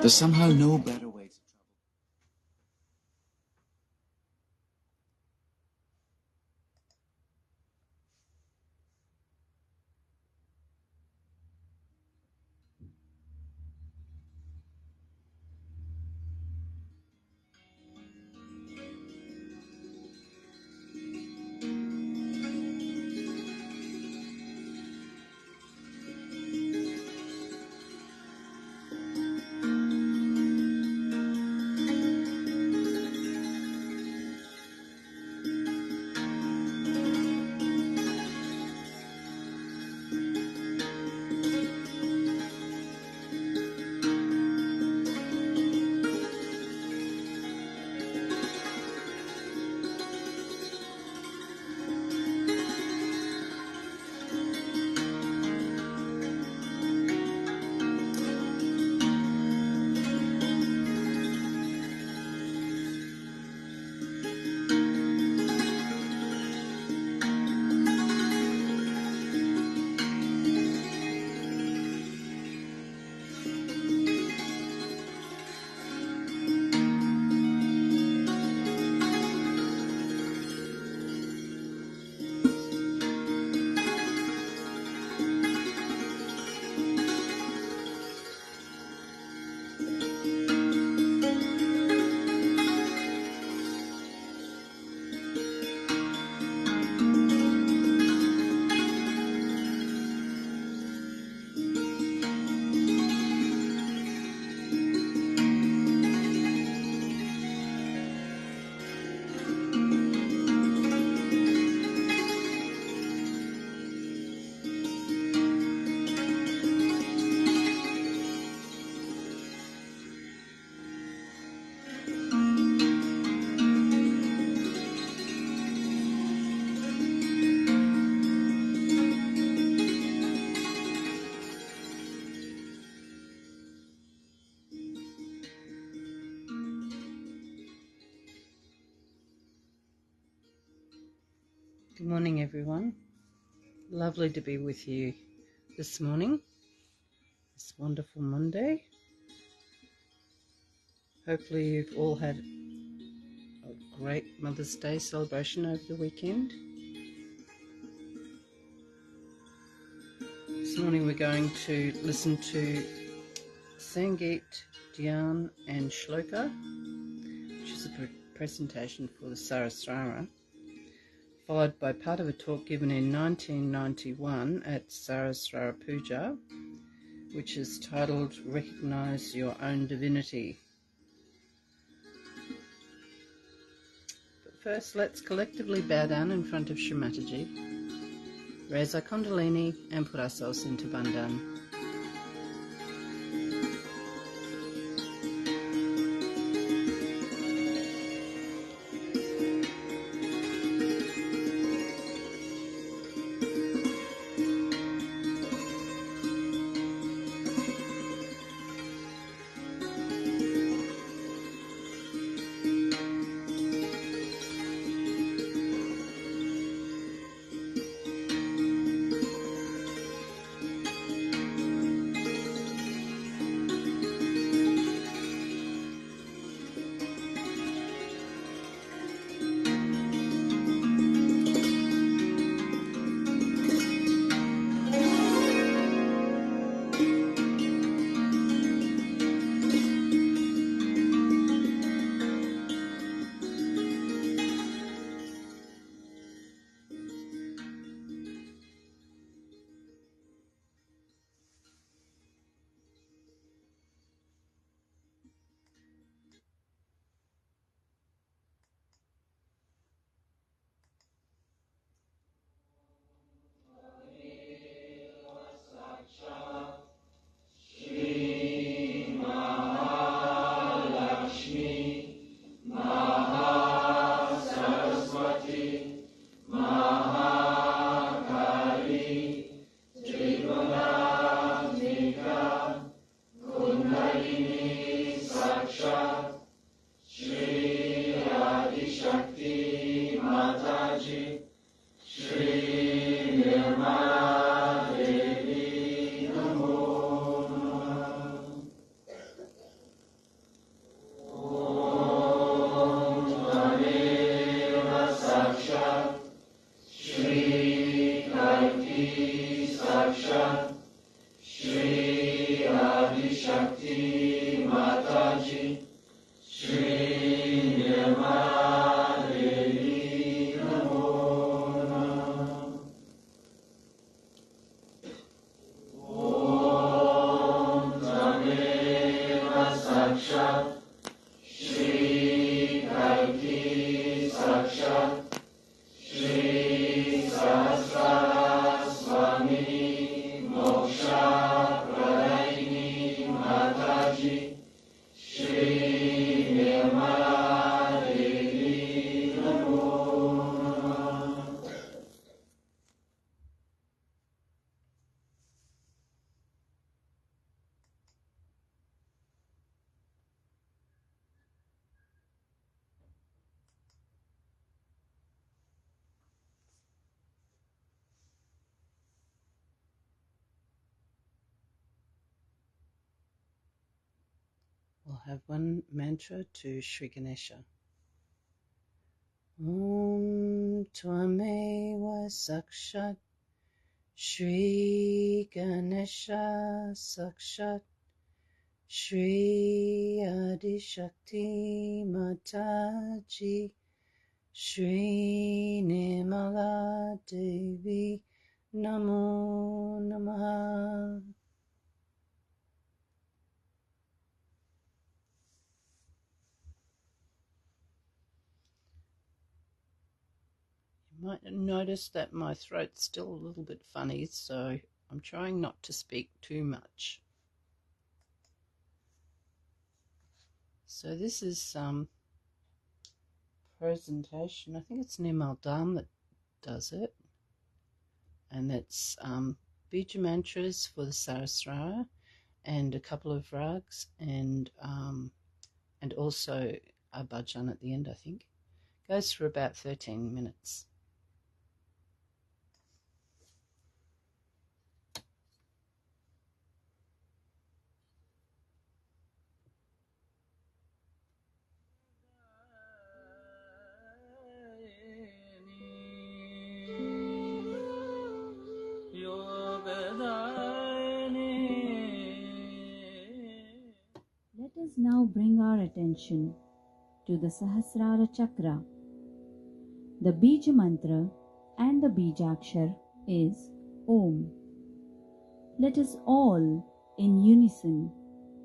There's somehow no better way to travel. Good morning, everyone. Lovely to be with you this morning, this wonderful Monday. Hopefully you've all had a great Mother's Day celebration over the weekend. This morning we're going to listen to Sangeet, Dhyan and Shloka, which is a presentation for the Saraswara, followed by part of a talk given in 1991 at Saraswara Puja, which is titled Recognize Your Own Divinity. But first, let's collectively bow down in front of Shri Mataji, raise our Kundalini and put ourselves into Bandhan. Mataji, Shri Mataji, Namo Namah. Om Tameva Sakshat, Shri Kalki Sakshat, Shri Sahasra Swami Moksha Pradaini Mataji, Shri Nirmala Devi, Namo Namah. We'll have one mantra to Shri Ganesha. Om Tvameva Sakshat Shri Ganesha Sakshat Shri Adishakti Mataji Shri Nirmala Devi Namo Namaha. You might notice that my throat's still a little bit funny, so I'm trying not to speak too much. So this is some presentation. I think it's Nimal Dham that does it, and it's Bija mantras for the Sarasrara and a couple of rags, and also a bhajan at the end. I think goes for about 13 minutes. Let us now bring our attention to the Sahasrara Chakra. The Bija mantra and the Bijakshar is Om. Let us all in unison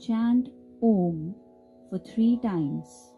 chant Om for 3 times.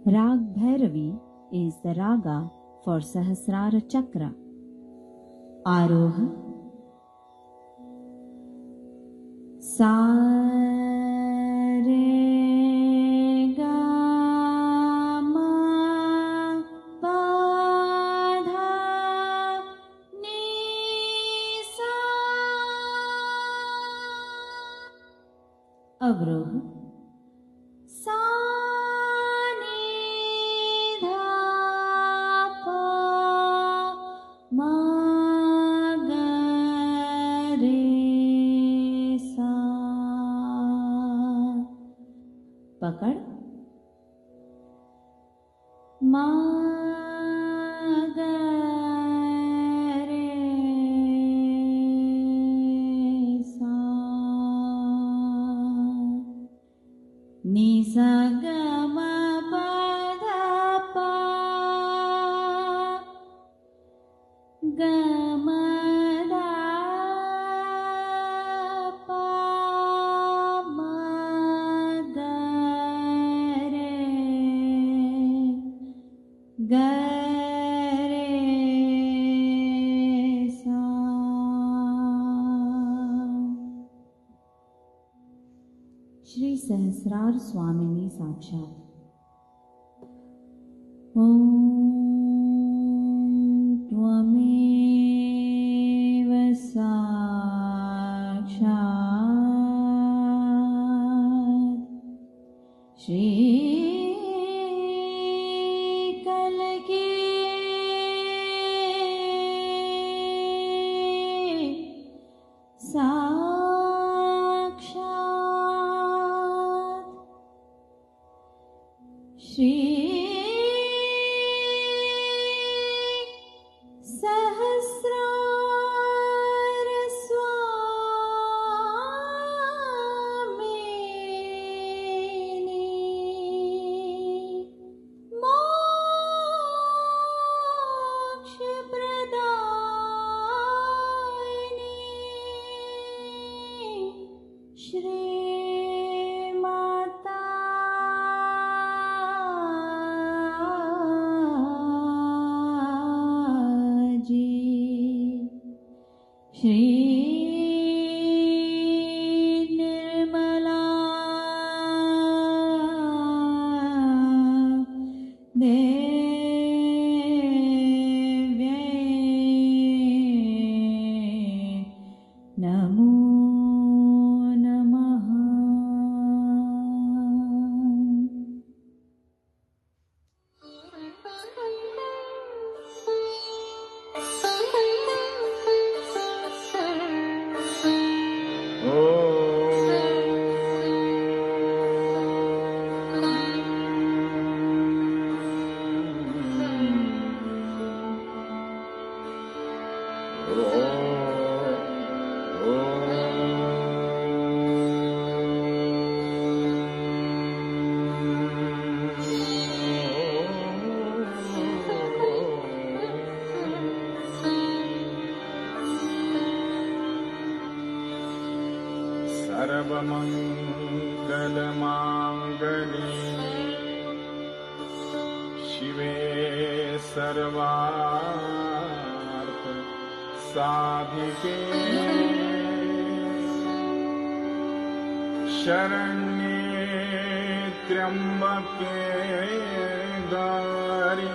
Rag Bhairavi is the raga for Sahasrara Chakra. Aroha Sa Re Ga Ma Pa Dha Ni Sa. Avroha Sa Pakad Ma Ga Re Sa Ni Sa Ga Ma Pa Dha Pa Ga Ma Dha Pa Ma Ga Re Ga Re Sa. Shri Sahasrar Swamini Sakshat. Om नमो नमः। सर्वमङ्गलमाङ्गल्ये शिवे सर्वार्थ साधिके शरण्ये त्र्यम्बके गौरी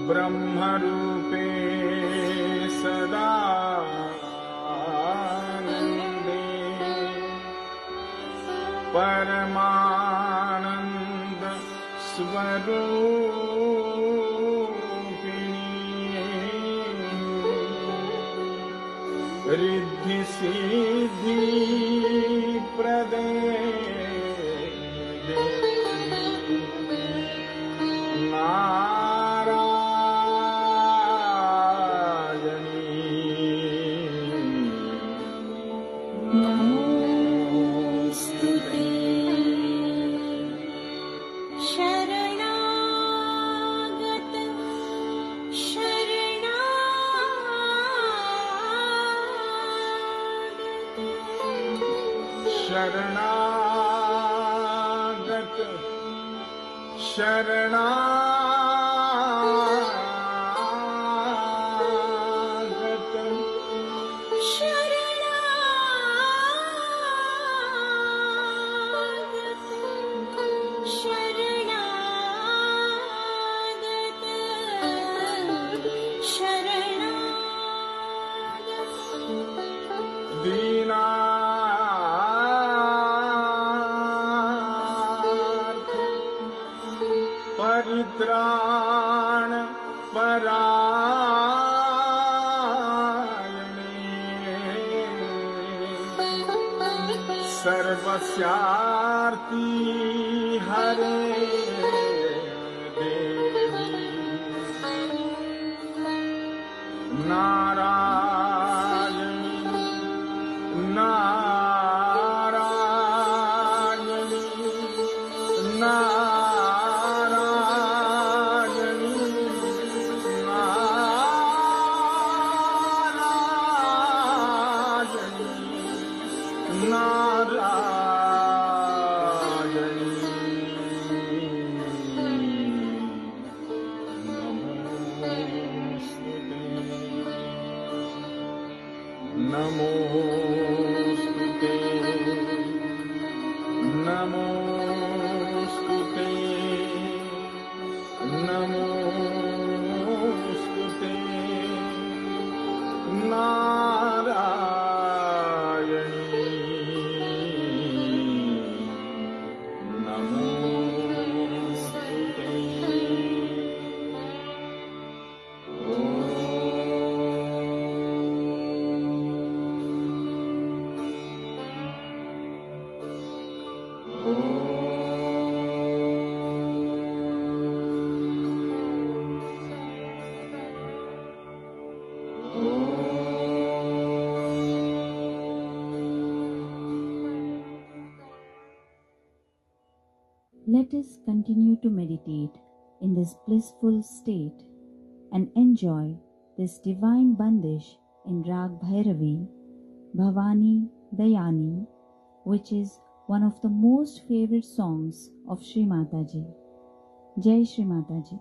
ब्रह्मरूपे सदा परमानंद स्वरूपिणी रिद्धि सिद्धि प्रदे शरणागत शरणागत दीना परित्राण परायणे सर्वस्यार्ति हरे देवी नारायणी नारायणी नमोस्तुते नमोस्तुते नमोस्तुते नारायणी नमोस्तुते Let us continue to meditate in this blissful state and enjoy this divine bandish in Rag Bhairavi, Bhavani Dayani, which is one of the most favorite songs of Shri Mataji. Jai Shri Mataji.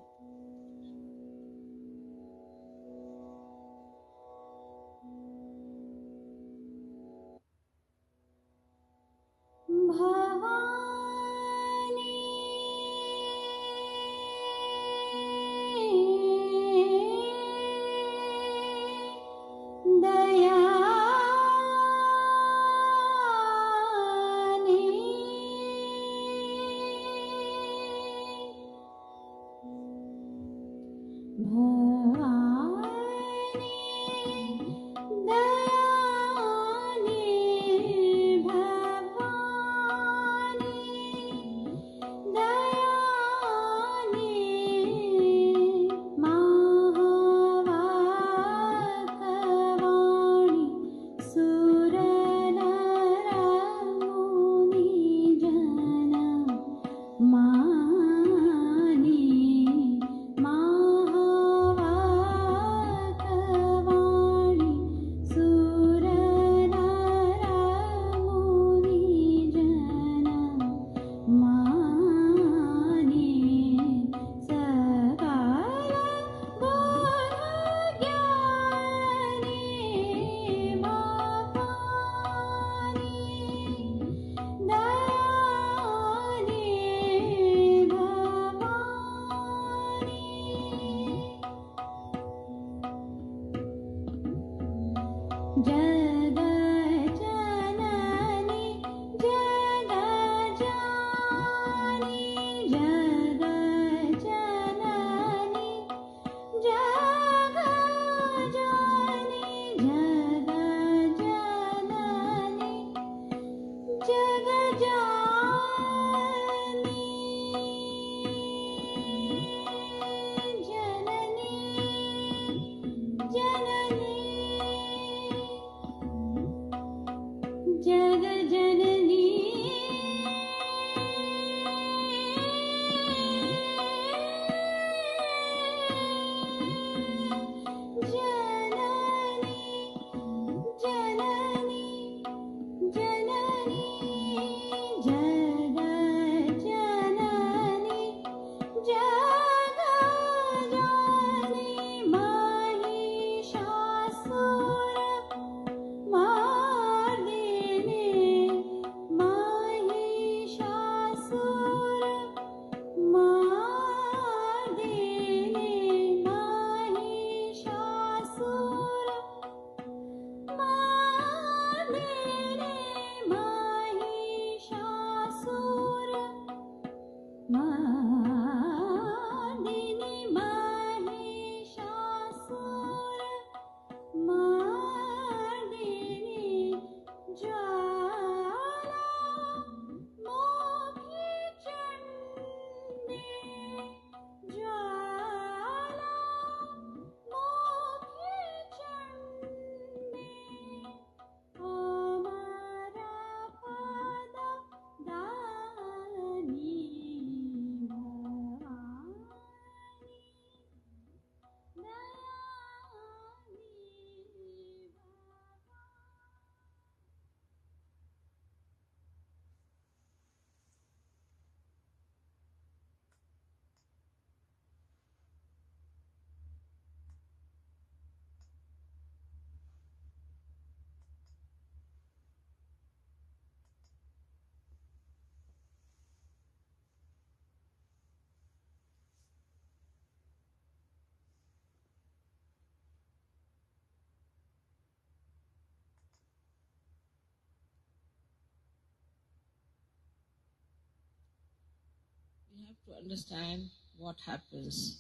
We have to understand what happens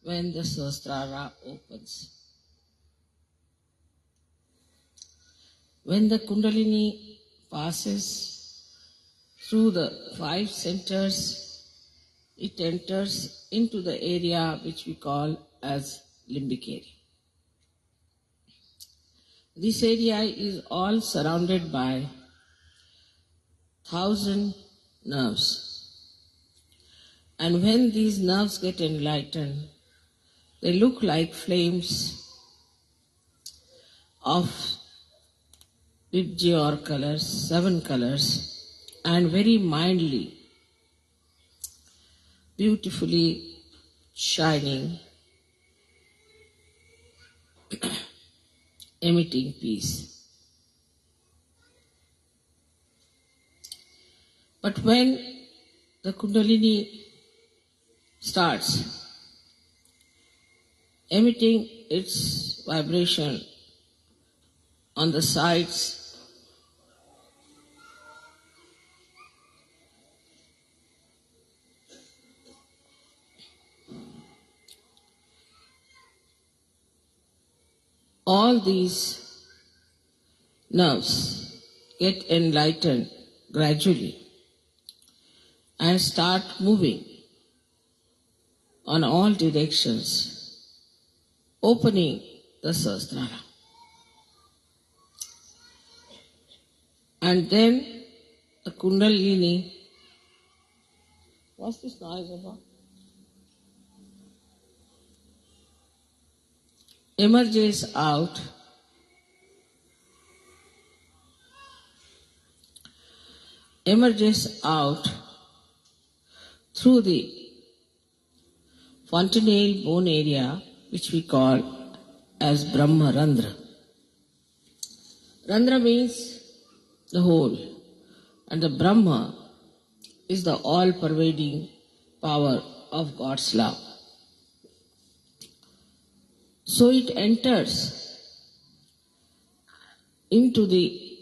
when the Sahasrara opens. When the Kundalini passes through the 5 centers, it enters into the area which we call as limbic area. This area is all surrounded by 1,000 nerves. And when these nerves get enlightened, they look like flames of Vibgyor colors, 7 colors, and very mildly, beautifully shining, emitting peace. But when the Kundalini starts emitting its vibration on the sides, all these nerves get enlightened gradually and start moving on all directions, opening the Sahasrara. And then the Kundalini, what's this noise about? Emerges out through the fontanelle bone area, which we call as Brahma Randra. Randra means the whole, and the Brahma is the all-pervading power of God's love. So it enters into the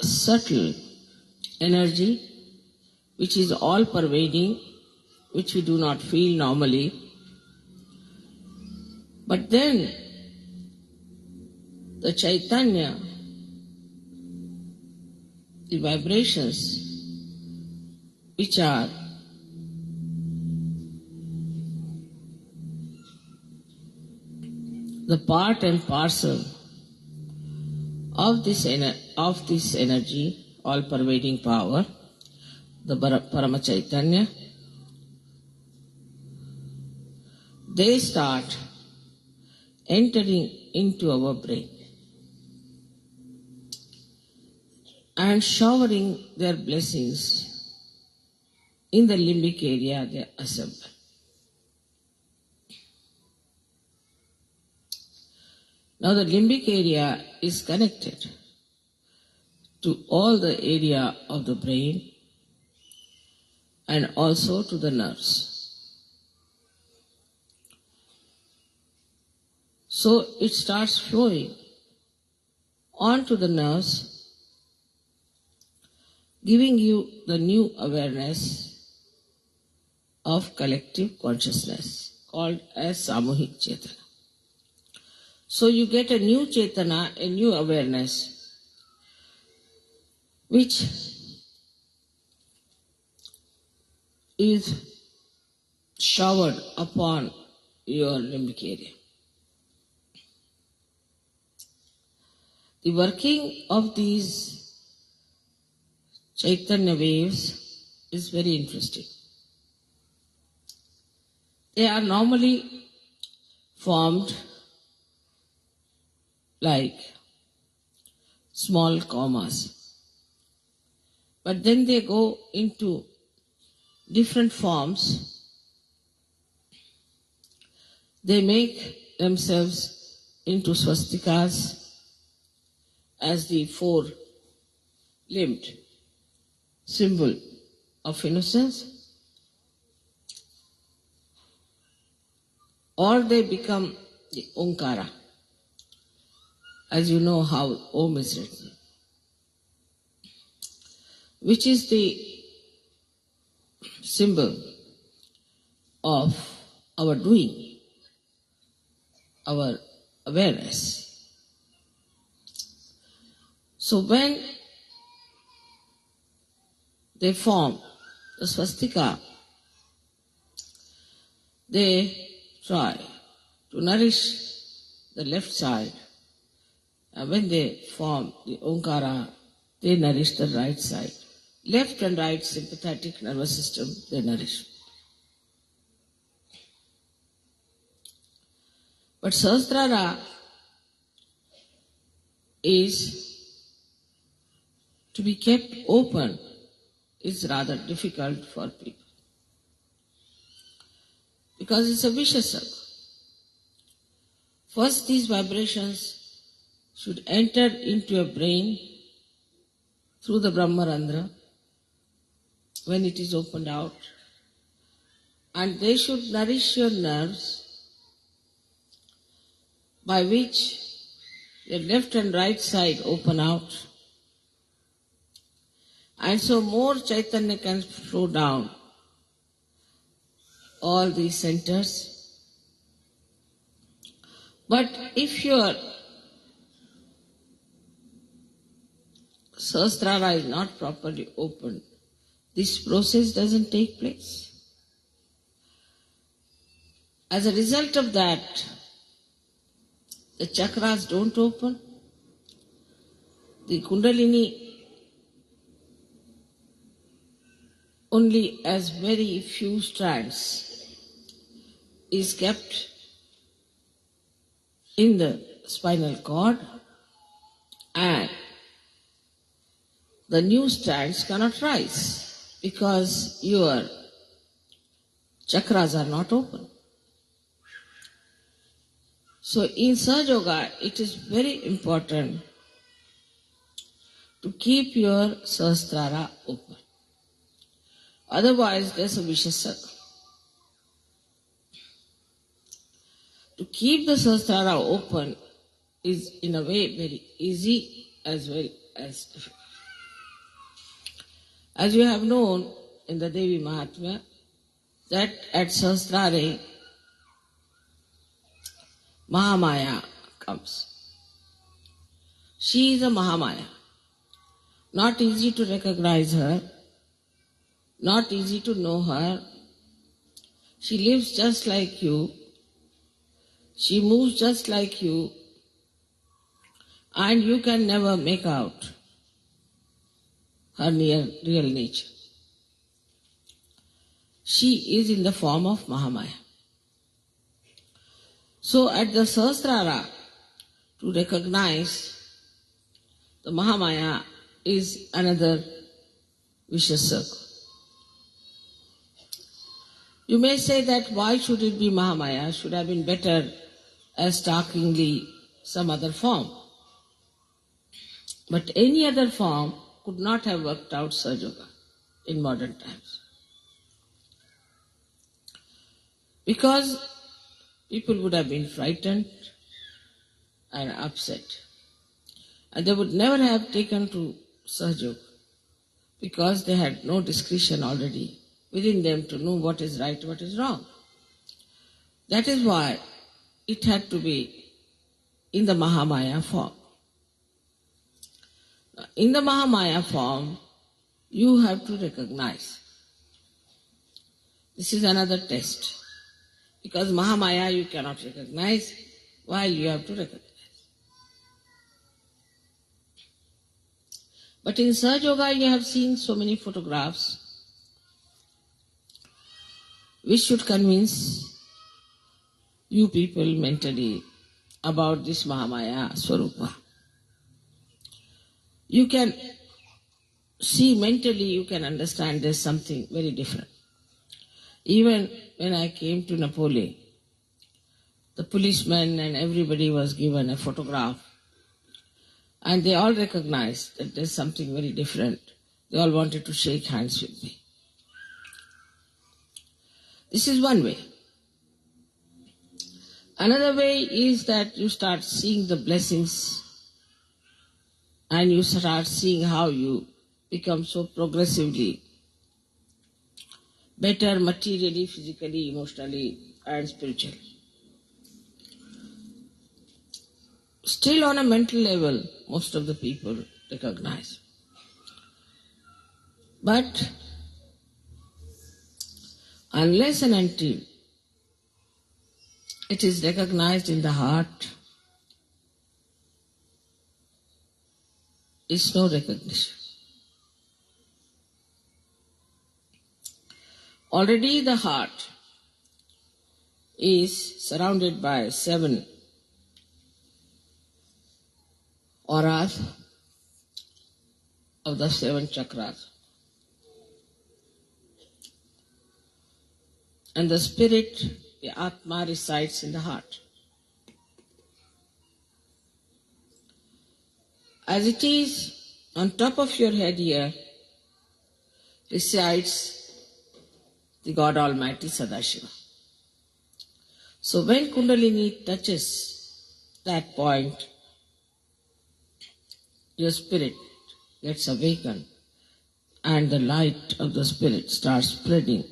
subtle energy, which is all-pervading, which we do not feel normally. But then the Chaitanya, the vibrations, which are the part and parcel of this energy, all-pervading power, the Parama Chaitanya, they start entering into our brain and showering their blessings in the limbic area they assemble. Now the limbic area is connected to all the area of the brain and also to the nerves. So it starts flowing onto the nerves, giving you the new awareness of collective consciousness called as Samuhik Chetana. So you get a new Chetana, a new awareness, which is showered upon your limbic area. The working of these Chaitanya waves is very interesting. They are normally formed like small commas, but then they go into different forms. They make themselves into swastikas as the four-limbed symbol of innocence, or they become the Omkara, as you know how Om is written, which is the symbol of our doing, our awareness. So when they form the swastika, they try to nourish the left side, and when they form the Omkara, they nourish the right side. Left and right sympathetic nervous system, they nourish. But Sahasrara is to be kept open is rather difficult for people, because it's a vicious circle. First, these vibrations should enter into your brain through the Brahmarandra, when it is opened out, and they should nourish your nerves by which your left and right side open out, and so more Chaitanya can flow down all these centers. But if your Sahasrara is not properly opened, this process doesn't take place. As a result of that, the chakras don't open, the Kundalini only as very few strands is kept in the spinal cord, and the new strands cannot rise because your chakras are not open. So in Sahaja Yoga, it is very important to keep your Sahasrara open. Otherwise, there's a vicious circle. To keep the Sahasrara open is in a way very easy as well as difficult. As you have known in the Devi Mahatmya, that at Sahasrare, Mahamaya comes. She is a Mahamaya. Not easy to recognize her, not easy to know her. She lives just like you, she moves just like you, and you can never make out her real nature. She is in the form of Mahamaya. So at the Sahasrara, to recognize the Mahamaya is another vicious circle. You may say that why should it be Mahamaya? Should have been better as startlingly some other form. But any other form could not have worked out Sahaja Yoga in modern times. Because people would have been frightened and upset. And they would never have taken to Sahaja Yoga because they had no discretion already within them to know what is right, what is wrong. That is why it had to be in the Mahamaya form. In the Mahamaya form, you have to recognize. This is another test. Because Mahamaya you cannot recognize, while you have to recognize. But in Sahaja Yoga you have seen so many photographs which should convince you people mentally about this Mahamaya Swarupa. You can see mentally, you can understand there's something very different. Even when I came to Napoli, the policemen and everybody was given a photograph, and they all recognized that there's something very different. They all wanted to shake hands with me. This is one way. Another way is that you start seeing the blessings and you start seeing how you become so progressively better materially, physically, emotionally, and spiritually. Still on a mental level, most of the people recognize. But unless and until it is recognized in the heart, is no recognition. Already the heart is surrounded by 7 auras of the 7 chakras. And the spirit, the Atma, resides in the heart. As it is on top of your head here, resides the God Almighty Sadashiva. So when Kundalini touches that point, your spirit gets awakened and the light of the spirit starts spreading.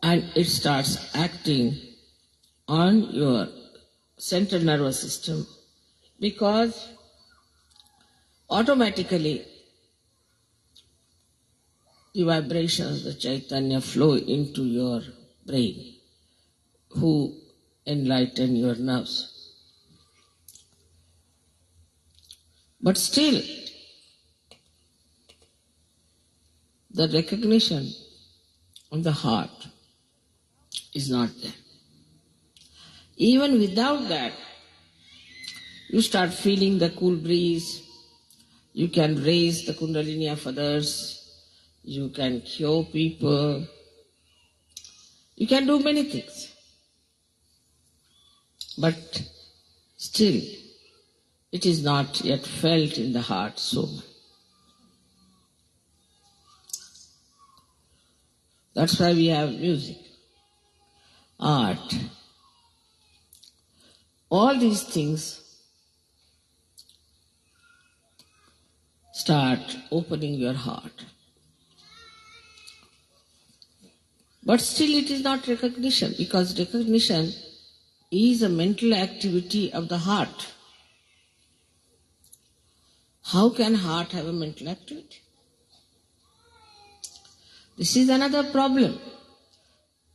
And it starts acting on your central nervous system, because automatically the vibrations, the Chaitanya flow into your brain, who enlighten your nerves. But still, the recognition of the heart is not there. Even without that, you start feeling the cool breeze, you can raise the Kundalini of others, you can cure people, you can do many things. But still, it is not yet felt in the heart so much. That's why we have music, art. All these things start opening your heart. But still it is not recognition, because recognition is a mental activity of the heart. How can heart have a mental activity? This is another problem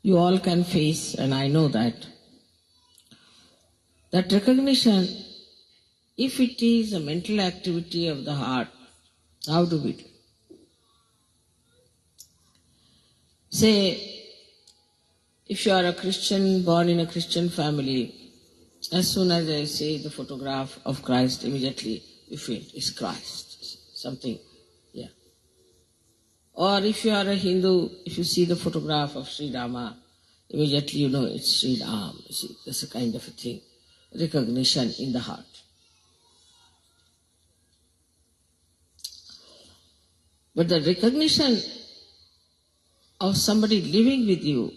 you all can face, and I know that. That recognition, if it is a mental activity of the heart, how do we do? Say, if you are a Christian, born in a Christian family, as soon as I say the photograph of Christ, immediately you feel it's Christ, something, yeah. Or if you are a Hindu, if you see the photograph of Sri Rama, immediately you know it's Sri Ram. You see, that's a kind of a thing, recognition in the heart. But the recognition of somebody living with you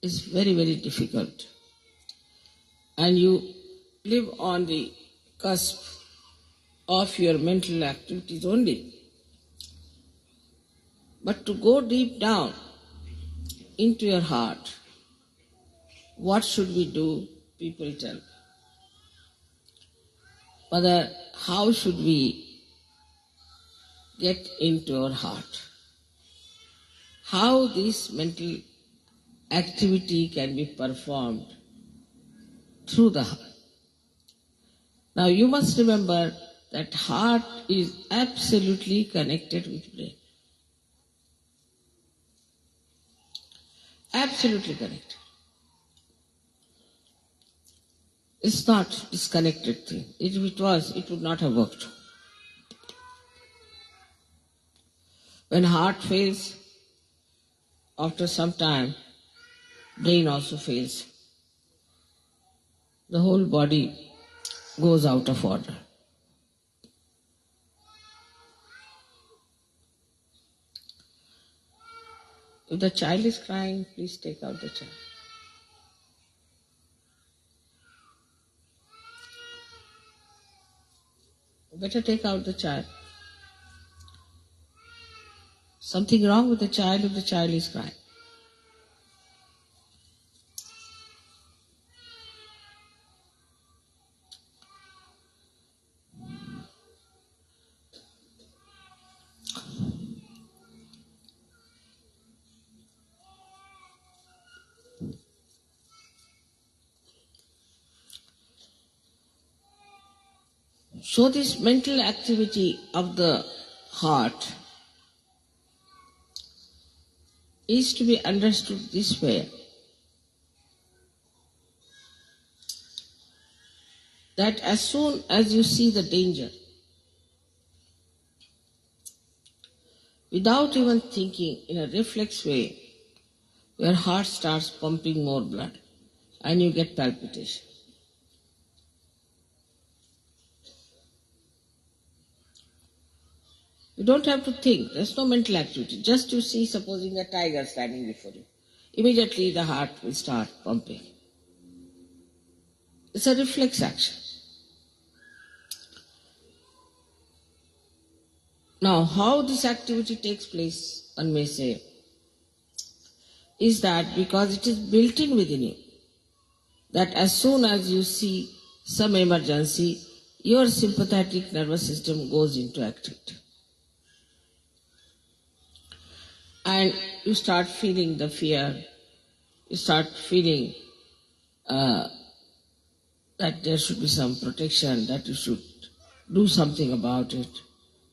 is very, very difficult. And you live on the cusp of your mental activities only. But to go deep down into your heart, what should we do? People tell. Mother, how should we get into our heart? How this mental activity can be performed through the heart. Now you must remember that heart is absolutely connected with brain. Absolutely connected. It's not disconnected thing. If it was, it would not have worked. When heart fails, after some time, brain also fails. The whole body goes out of order. If the child is crying, please take out the child. Better take out the child. Something wrong with the child if the child is crying. So this mental activity of the heart is to be understood this way, that as soon as you see the danger, without even thinking, in a reflex way, your heart starts pumping more blood and you get palpitation. You don't have to think. There's no mental activity. Just you see, supposing a tiger standing before you. Immediately the heart will start pumping. It's a reflex action. Now, how this activity takes place, one may say, is that because it is built in within you, that as soon as you see some emergency, your sympathetic nervous system goes into activity. And you start feeling the fear, you start feeling that there should be some protection, that you should do something about it.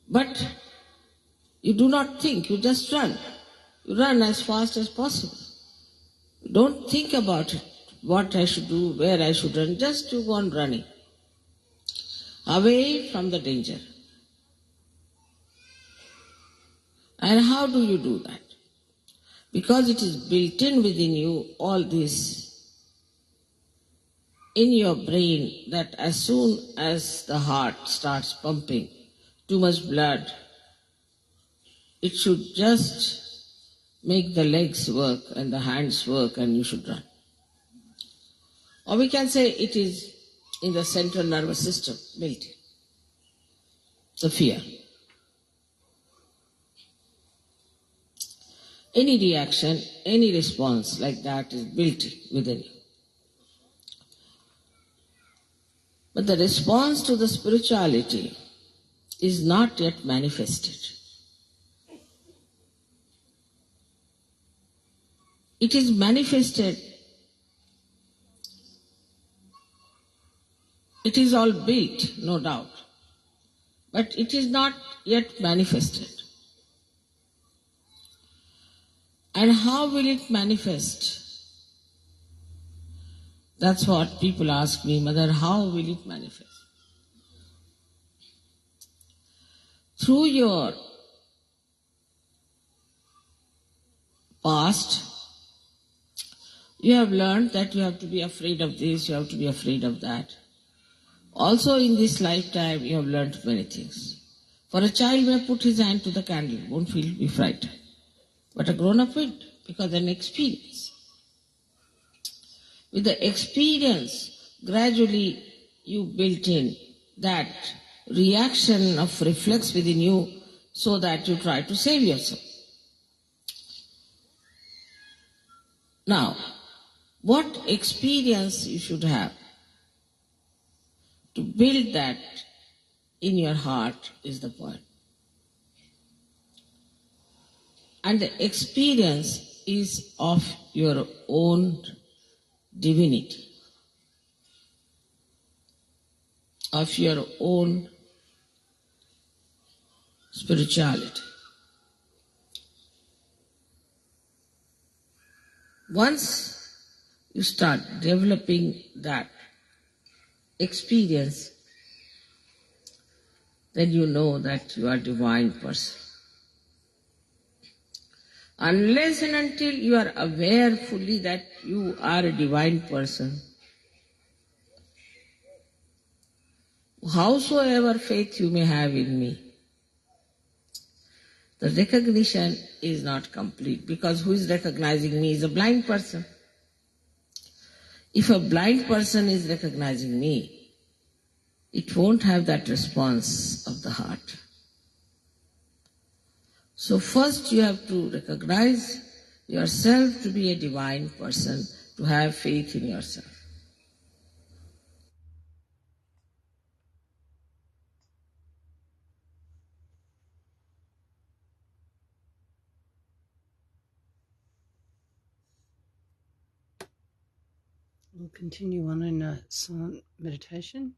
But you do not think, you just run. You run as fast as possible. You don't think about it, what I should do, where I should run, just you go on running. Away from the danger. And how do you do that? Because it is built in within you, all this, in your brain, that as soon as the heart starts pumping too much blood, it should just make the legs work and the hands work and you should run. Or we can say it is in the central nervous system built in. The fear. Any reaction, any response like that is built within you. But the response to the spirituality is not yet manifested. It is manifested. It is all built, no doubt. But it is not yet manifested. And how will it manifest? That's what people ask me, Mother, how will it manifest? Through your past, you have learned that you have to be afraid of this, you have to be afraid of that. Also in this lifetime, you have learned many things. For a child may put his hand to the candle, won't feel be frightened. But a grown-up will, because an experience. With the experience, gradually you built in that reaction of reflex within you so that you try to save yourself. Now, what experience you should have to build that in your heart is the point. And the experience is of your own divinity, of your own spirituality. Once you start developing that experience, then you know that you are a divine person. Unless and until you are aware fully that you are a divine person, howsoever faith you may have in me, the recognition is not complete, because who is recognizing me is a blind person. If a blind person is recognizing me, it won't have that response of the heart. So first you have to recognize yourself to be a divine person, to have faith in yourself. We'll continue on in a silent meditation.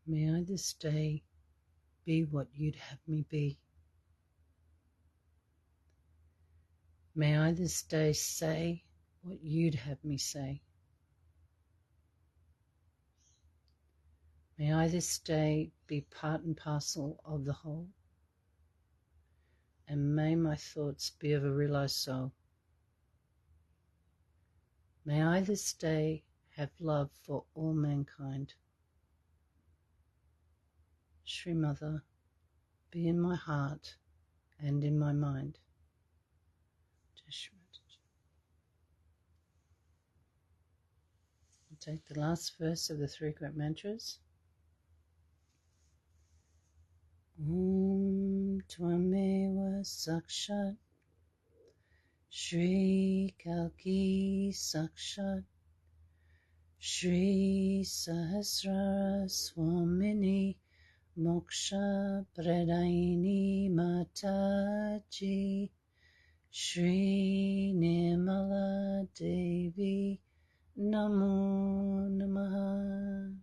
May I this day be what you'd have me be. May I this day say what you'd have me say. May I this day be part and parcel of the whole, and may my thoughts be of a realized soul. May I this day have love for all mankind. Shri Mother, be in my heart and in my mind. Shri Mataji. We'll take the last verse of the three great mantras. Om Tvameva Sakshat Shri Kalki Sakshat Shri Sahasrara Swamini Moksha Pradaini Mataji Shri Nirmala Devi Namo Namaha.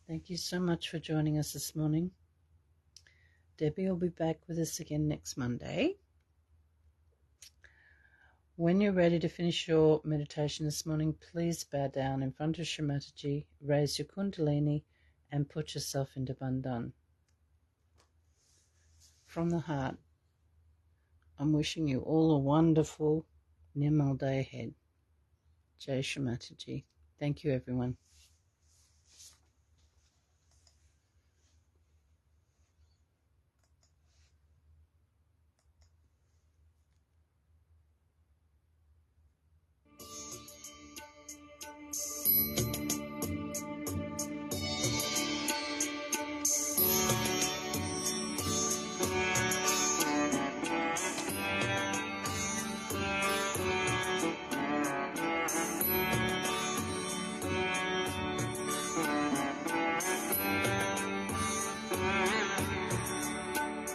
Thank you so much for joining us this morning. Debbie will be back with us again next Monday. When you're ready to finish your meditation this morning, please bow down in front of Shri Mataji, raise your kundalini and put yourself into Bandhan. From the heart, I'm wishing you all a wonderful Nirmal day ahead. Jai Shri Mataji. Thank you, everyone.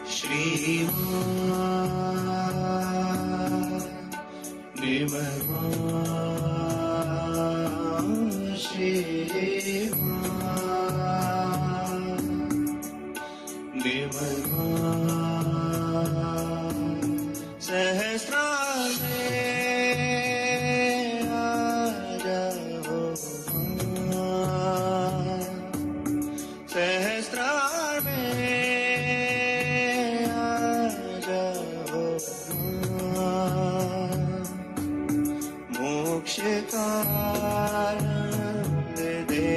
Shri Mataji, Shri Mataji, Sahasrar mein aa jao, Sahasrar mein aa jao, moksha ka आनंद दे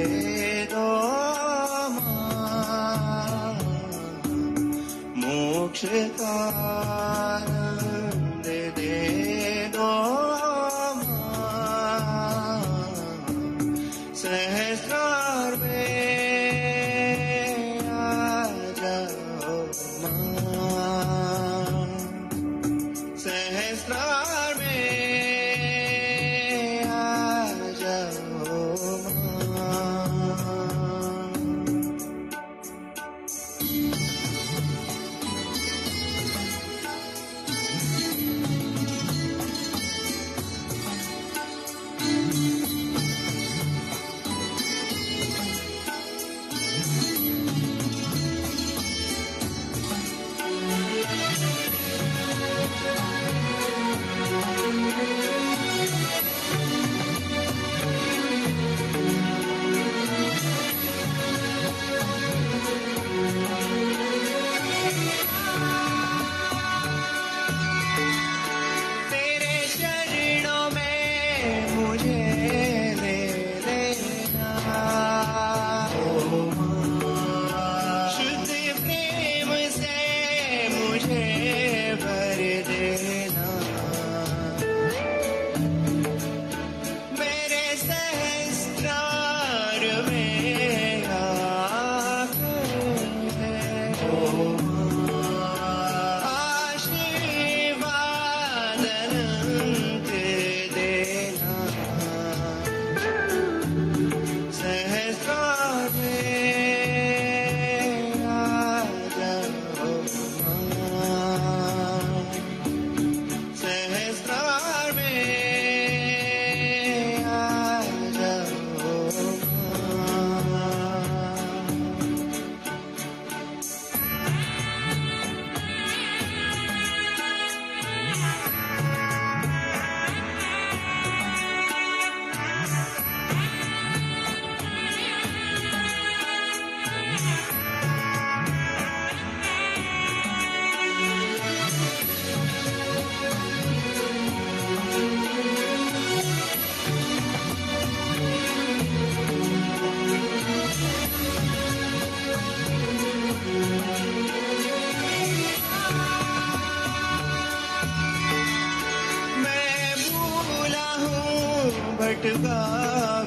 भटका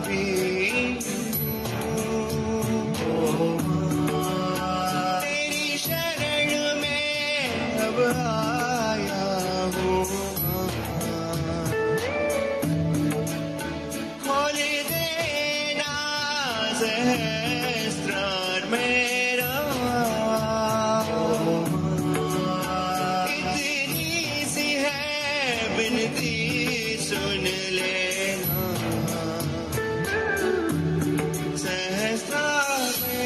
भी तेरी शरण में अब आया हूँ खोल देना सहस्त्रार मेरा इतनी सी है विनती सुन लेना सहस्त्रार में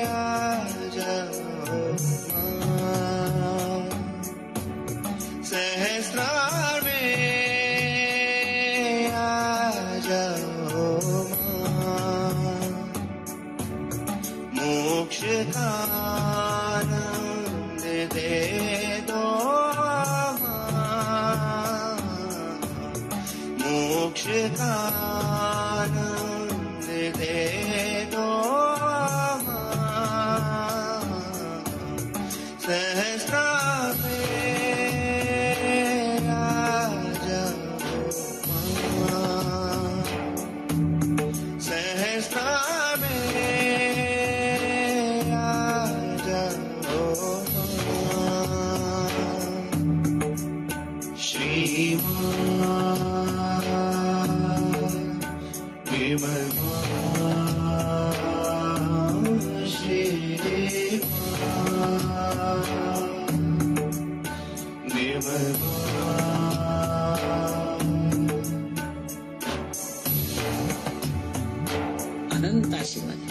आ जाओ सहस्त्रार में आ जाओ मोक्ष का आनंद दे दो मोक्ष का आनंद दे दो सहस्त्रार में आ जाओ सहस्त्रार में आ जाओ श्री विमल श्री विमल अनंत आशीर्वाद